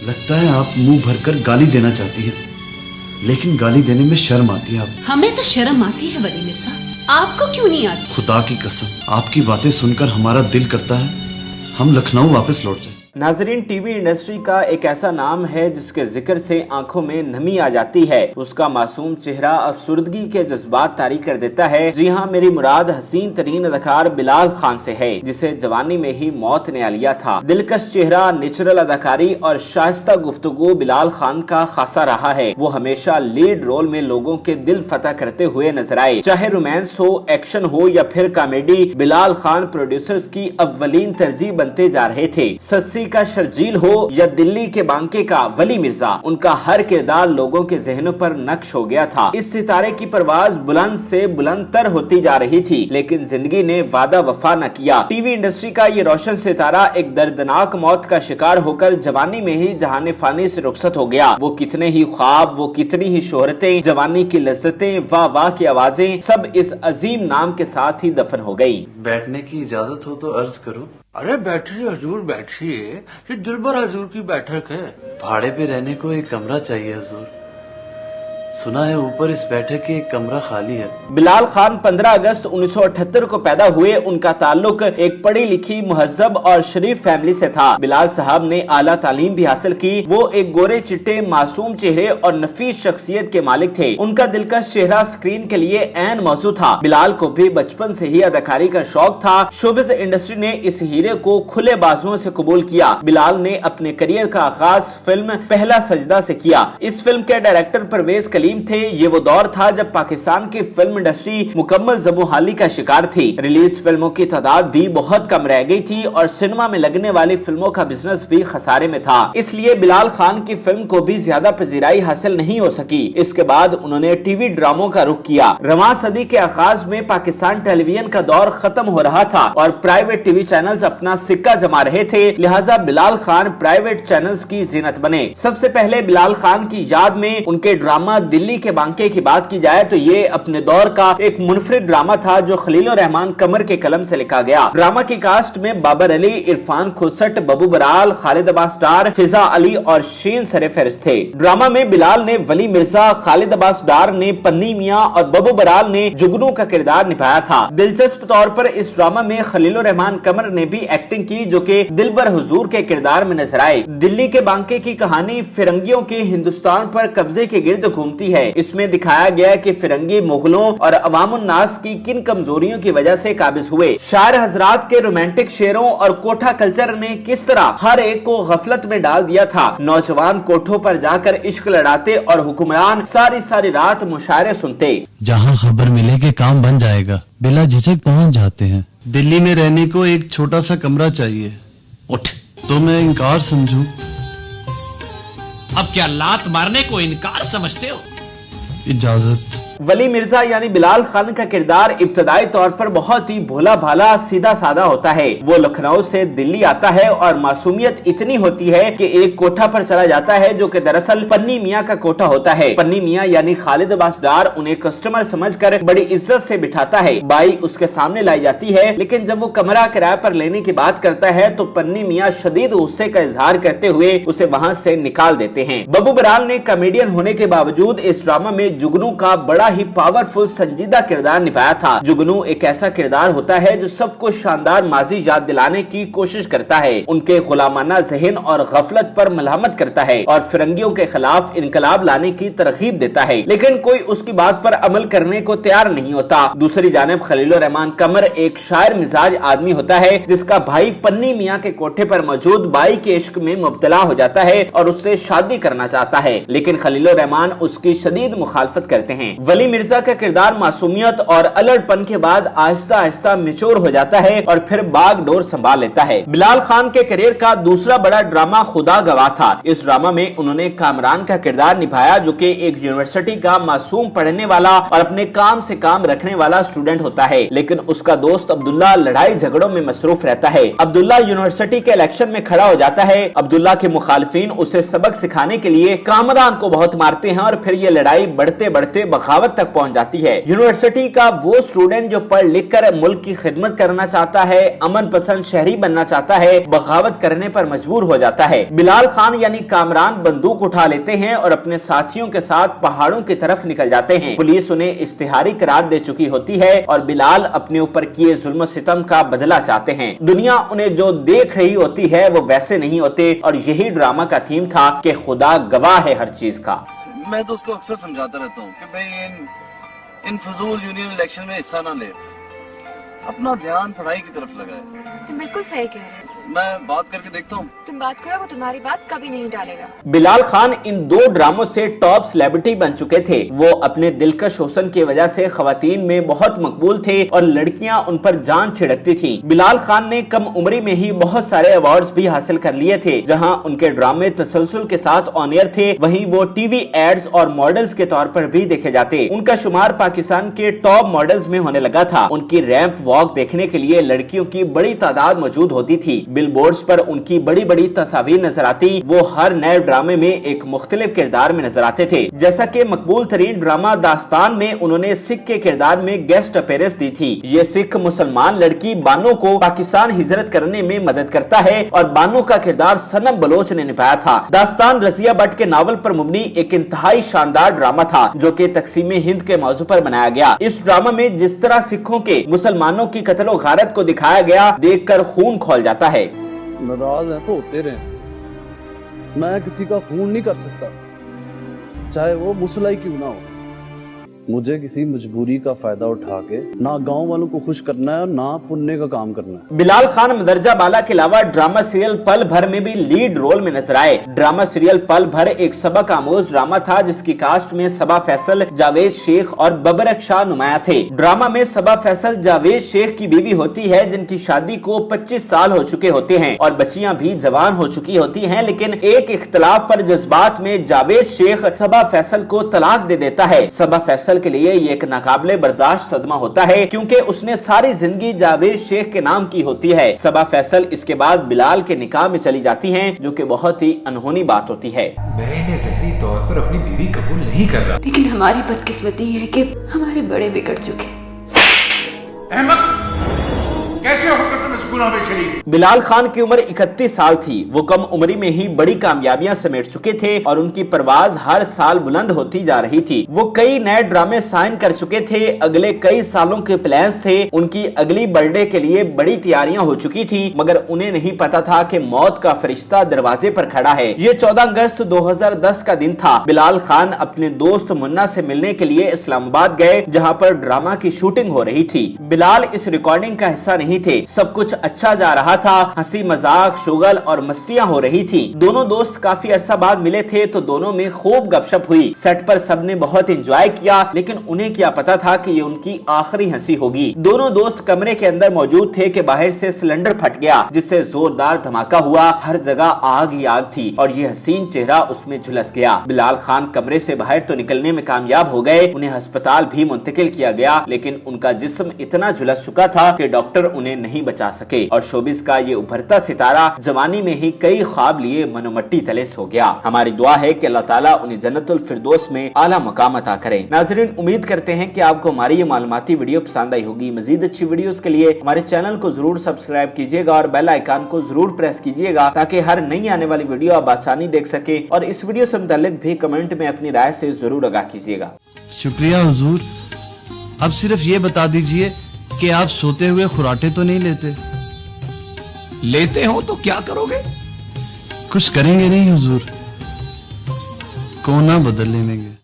लगता है आप मुंह भरकर गाली देना चाहती है, लेकिन गाली देने में शर्म आती है आप। हमें तो शर्म आती है वली मिर्जा, आपको क्यों नहीं आती? खुदा की कसम, आपकी बातें सुनकर हमारा दिल करता है हम लखनऊ वापस लौट जाएं। नाजरीन, टीवी इंडस्ट्री का एक ऐसा नाम है जिसके जिक्र से आंखों में नमी आ जाती है। उसका मासूम चेहरा अफसुर्दगी के जज्बात तारी कर देता है। जी हाँ, मेरी मुराद हसीन तरीन अदाकार बिलाल खान से है, जिसे जवानी में ही मौत ने आ लिया था। दिलकश चेहरा, नेचुरल अदाकारी और शाइस्ता गुफ्तगू बिलाल खान का खासा रहा है। वो हमेशा लीड रोल में लोगों के दिल फतह करते हुए नजर आए। चाहे रोमांस हो, एक्शन हो या फिर कॉमेडी, बिलाल खान प्रोड्यूसर्स की अव्वलीन तरजीह बनते जा रहे थे। सस्सी का शर्जील हो या दिल्ली के बांके का वली मिर्जा, उनका हर किरदार लोगों के जहनों पर नक्श हो गया था। इस सितारे की परवाज बुलंद से बुलंद तर होती जा रही थी, लेकिन जिंदगी ने वादा वफा न किया। टीवी इंडस्ट्री का ये रोशन सितारा एक दर्दनाक मौत का शिकार होकर जवानी में ही जहाने फानी से रुखसत हो गया। वो कितने ही ख्वाब, वो कितनी ही शोहरतें, जवानी की लज्जतें, वाह वाह की आवाजें, सब इस अजीम नाम के साथ ही दफन हो गयी। बैठने की इजाजत हो तो अर्ज करो। अरे बैठिए हजूर, बैठिए, ये दिलबर हजूर की बैठक है। भाड़े पे रहने को एक कमरा चाहिए हुजूर। सुना है ऊपर इस बैठक के एक कमरा खाली है। बिलाल खान 15 अगस्त 1978 को पैदा हुए। उनका ताल्लुक एक पढ़ी लिखी, मुहज्जब और शरीफ फैमिली से था। बिलाल साहब ने आला तालीम भी हासिल की। वो एक गोरे चिट्टे, मासूम चेहरे और नफीस शख्सियत के मालिक थे। उनका दिलकश चेहरा स्क्रीन के लिए ऐन मौजू था। बिलाल को भी बचपन से ही अदाकारी का शौक था। शोबिज़ इंडस्ट्री ने इस हीरे को खुले बाजुओं से कबूल किया। बिलाल ने अपने करियर का आगाज फिल्म पहला सजदा से किया। इस फिल्म के डायरेक्टर परवेज कलीम थे। ये वो दौर था जब पाकिस्तान की फिल्म इंडस्ट्री मुकम्मल ज़बूहाली का शिकार थी। रिलीज फिल्मों की तादाद भी बहुत कम रह गई थी और सिनेमा में लगने वाली फिल्मों का बिजनेस भी खसारे में था। इसलिए बिलाल खान की फिल्म को भी ज्यादा पजीराई हासिल नहीं हो सकी। इसके बाद उन्होंने टीवी ड्रामों का रुख किया। रवां सदी के आगाज में पाकिस्तान टेलीविजन का दौर खत्म हो रहा था और प्राइवेट टीवी चैनल्स अपना सिक्का जमा रहे थे। लिहाजा बिलाल खान प्राइवेट चैनल्स की जीनत बने। सबसे पहले बिलाल खान की याद में उनके ड्रामा दिल्ली के बांके की बात की जाए तो ये अपने दौर का एक मुनफरिद ड्रामा था जो खलील रहमान कमर के कलम से लिखा गया। ड्रामा की कास्ट में बाबर अली, इरफान खुसट, बबू बराल, खालिद अब्बास डार, फिजा अली और शीन सरफहरिस्त थे। ड्रामा में बिलाल ने वली मिर्जा, खालिद अब्बास डार ने पन्नी मियां और बबू बराल ने जुगनू का किरदार निभाया था। दिलचस्प तौर पर इस ड्रामा में खलील रहमान कमर ने भी एक्टिंग की, जो कि दिलबर हुजूर के किरदार में नजर आए। दिल्ली के बांके की कहानी फिरंगियों के हिंदुस्तान पर कब्जे के गिर्द घूमती है। इसमें दिखाया गया कि फिरंगी मुगलों और अवामुन नास की किन कमजोरियों की वजह से काबिज हुए। शायर हजरात के रोमांटिक शेरों और कोठा कल्चर ने किस तरह हर एक को गफलत में डाल दिया था। नौजवान कोठों पर जाकर इश्क लड़ाते और हुक्मरान सारी सारी रात मुशायरे सुनते। जहाँ खबर मिले कि काम बन जाएगा, बिला झिझक पहुँच जाते हैं। दिल्ली में रहने को एक छोटा सा कमरा चाहिए। उठ, तो मैं इनकार समझूं? अब क्या लात मारने को इनकार समझते हो? इजाजत। वली मिर्जा यानी बिलाल खान का किरदार इब्तदाई तौर पर बहुत ही भोला भाला, सीधा साधा होता है। वो लखनऊ से दिल्ली आता है और मासूमियत इतनी होती है कि एक कोठा पर चला जाता है जो कि दरअसल पन्नी मियां का कोठा होता है। पन्नी मियां यानी खालिद अब्बास डार उन्हें कस्टमर समझकर बड़ी इज्जत से बिठाता है। बाई उसके सामने लाई जाती है, लेकिन जब वो कमरा किराए पर लेने की बात करता है तो पन्नी मियां शदीद गुस्से का इजहार करते हुए उसे वहाँ से निकाल देते हैं। बबू बराल ने कॉमेडियन होने के बावजूद इस ड्रामा में जुगनू का बड़ा ही पावरफुल संजीदा किरदार निभाया था। जुगनू एक ऐसा किरदार होता है जो सबको शानदार माजी याद दिलाने की कोशिश करता है, उनके गुलामाना ज़हन और गफलत पर मलहमत करता है और फिरंगियों के खिलाफ इनकलाब लाने की तरगीब देता है, लेकिन कोई उसकी बात पर अमल करने को तैयार नहीं होता। दूसरी जानिब खलील रहमान कमर एक शायर मिजाज आदमी होता है जिसका भाई पन्नी मियां के कोठे पर मौजूद बाई के इश्क में मुब्तला हो जाता है और उससे शादी करना चाहता है, लेकिन खलील रहमान उसकी शदीद मुखालफत करते हैं। वली मिर्जा का किरदार मासूमियत और अलड़पन के बाद आहिस्ता आहिस्ता मैच्योर हो जाता है और फिर बागडोर संभाल लेता है। बिलाल खान के करियर का दूसरा बड़ा ड्रामा खुदा गवाह था। इस ड्रामा में उन्होंने कामरान का किरदार निभाया जो कि एक यूनिवर्सिटी का मासूम पढ़ने वाला और अपने काम से काम रखने वाला स्टूडेंट होता है, लेकिन उसका दोस्त अब्दुल्ला लड़ाई झगड़ों में मसरूफ रहता है। अब्दुल्ला यूनिवर्सिटी के इलेक्शन में खड़ा हो जाता है। अब्दुल्ला के मुखालिफिन उसे सबक सिखाने के लिए कामरान को बहुत मारते हैं और फिर ये लड़ाई बढ़ते बढ़ते बगावत बगावत तक पहुंच जाती है। यूनिवर्सिटी का वो स्टूडेंट जो पढ़ लिख कर मुल्क की खिदमत करना चाहता है, अमन पसंद शहरी बनना चाहता है, बगावत करने पर मजबूर हो जाता है। बिलाल खान यानी कामरान बंदूक उठा लेते हैं और अपने साथियों के साथ पहाड़ों की तरफ निकल जाते हैं। पुलिस उन्हें इश्तिहारी करार दे चुकी होती है और बिलाल अपने ऊपर किए जुल्म सितम का बदला चाहते हैं। दुनिया उन्हें जो देख रही होती है वो वैसे नहीं होते और यही ड्रामा का थीम था कि खुदा गवाह है हर चीज का। मैं तो उसको अक्सर समझाता रहता हूँ कि भाई इन फजूल यूनियन इलेक्शन में हिस्सा ना ले, अपना ध्यान पढ़ाई की तरफ लगाए। तुम बिल्कुल सही कह रहे हो। मैं बात करके देखता हूँ। तुम बात करो, वो तुम्हारी बात कभी नहीं टालेगा। बिलाल खान इन 2 ड्रामों से टॉप सेलिब्रिटी बन चुके थे। वो अपने दिलकश शोषण की वजह से खवातीन में बहुत मकबूल थे और लड़कियां उन पर जान छिड़कती थी। बिलाल खान ने कम उम्री में ही बहुत सारे अवार्ड्स भी हासिल कर लिए थे। जहां उनके ड्रामे तसलसल के साथ ऑन एयर थे, वहीं वो टीवी एड्स और मॉडल्स के तौर पर भी देखे जाते। उनका शुमार पाकिस्तान के टॉप मॉडल्स में होने लगा था। उनकी रैंप वॉक देखने के लिए लड़कियों की बड़ी तादाद मौजूद होती थी। बिलबोर्ड्स पर उनकी बड़ी बड़ी तस्वीर नजर आती। वो हर नए ड्रामे में एक मुख्तलिफ किरदार में नजर आते थे। जैसा कि मकबूल तरीन ड्रामा दास्तान में उन्होंने सिख के किरदार में गेस्ट अपीयरेंस दी थी। ये सिख मुसलमान लड़की बानो को पाकिस्तान हिजरत करने में मदद करता है और बानो का किरदार सनम बलोच ने निभाया था। दास्तान रजिया भट्ट के नावल पर मुबनी एक इंतहाई शानदार ड्रामा था जो कि तकसीम हिंद के मौजू पर बनाया गया। इस ड्रामा में जिस तरह सिखों के मुसलमानों की कत्ल और गारत को दिखाया गया, देखकर खून खौल जाता है। नाराज हैं तो होते रहे, मैं किसी का खून नहीं कर सकता, चाहे वो मुसला ही क्यों ना हो। मुझे किसी मजबूरी का फायदा उठा के ना गांव वालों को खुश करना है और ना पुण्य का काम करना है। बिलाल खान मदरजा बाला के अलावा ड्रामा सीरियल पल भर में भी लीड रोल में नजर आए। ड्रामा सीरियल पल भर एक सबक आमोज ड्रामा था जिसकी कास्ट में सबा फैसल, जावेद शेख और बबरक शाह नुमाया थे। ड्रामा में सबा फैसल जावेद शेख की बीवी होती है जिनकी शादी को 25 साल हो चुके होते हैं और बच्चियां भी जवान हो चुकी होती हैं, लेकिन एक इख्तलाफ पर जज्बात में जावेद शेख सबा फैसल को तलाक दे देता है। सबा फैसल के लिए ये एक नाकाबिले बर्दाश्त सदमा होता है क्योंकि उसने सारी जिंदगी जावेद शेख के नाम की होती है। सबा फैसल इसके बाद बिलाल के निकाह में चली जाती हैं, जो कि बहुत ही अनहोनी बात होती है। मैं इन्हें ज़हरी तौर पर अपनी बीवी कबूल नहीं कर रहा, लेकिन हमारी बदकिस्मती है कि हमारे बड़े बिगड़ चुके। अहमद कैसे होकर तुम इस गुनाह में शरीक? बिलाल खान की उम्र 31 साल थी। वो कम उम्री में ही बड़ी कामयाबियां समेट चुके थे और उनकी परवाज हर साल बुलंद होती जा रही थी। वो कई नए ड्रामे साइन कर चुके थे। अगले कई सालों के प्लान्स थे। उनकी अगली बर्थडे के लिए बड़ी तैयारियां हो चुकी थी, मगर उन्हें नहीं पता था कि मौत का फरिश्ता दरवाजे पर खड़ा है। ये 14 अगस्त 2010 का दिन था। बिलाल खान अपने दोस्त मुन्ना से मिलने के लिए इस्लामाबाद गए, जहाँ पर ड्रामा की शूटिंग हो रही थी। बिलाल इस रिकॉर्डिंग का हिस्सा नहीं थे। सब कुछ अच्छा जा रहा था, हंसी मजाक, शुगल और मस्तियां हो रही थी। दोनों दोस्त काफी अरसा बाद मिले थे तो दोनों में खूब गपशप हुई। सेट पर सबने बहुत एंजॉय किया, लेकिन उन्हें क्या पता था कि ये उनकी आखिरी हंसी होगी। दोनों दोस्त कमरे के अंदर मौजूद थे कि बाहर से सिलेंडर फट गया, जिससे जोरदार धमाका हुआ। हर जगह आग ही आग थी और ये हसीन चेहरा उसमें झुलस गया। बिलाल खान कमरे से बाहर तो निकलने में कामयाब हो गए, उन्हें अस्पताल भी मुंतकिल किया गया, लेकिन उनका जिस्म इतना झुलस चुका था कि डॉक्टर उन्हें नहीं बचा सके और शोबिस का ये उभरता सितारा जवानी में ही कई ख्वाब लिए मनोमट्टी तले सो गया। हमारी दुआ है कि अल्लाह ताला उन्हें जन्नतुल फिरदौस में आला मकाम अता करे। नाज़रीन, उम्मीद करते हैं कि आपको हमारी ये मालूमाती वीडियो पसंद आई होगी। मजीद अच्छी वीडियोस के लिए हमारे चैनल को जरूर सब्सक्राइब कीजिएगा और बेल आइकन को जरूर प्रेस कीजिएगा ताकि हर नई आने वाली वीडियो आप आसानी देख सके। और इस वीडियो से मुताल्लिक भी कमेंट में अपनी राय से जरूर आगाह कीजिएगा। शुक्रिया हुजूर। अब सिर्फ ये बता दीजिए कि आप सोते हुए खुराटे तो नहीं लेते? लेते हो तो क्या करोगे? कुछ करेंगे नहीं हुजूर, कोना बदल लेंगे।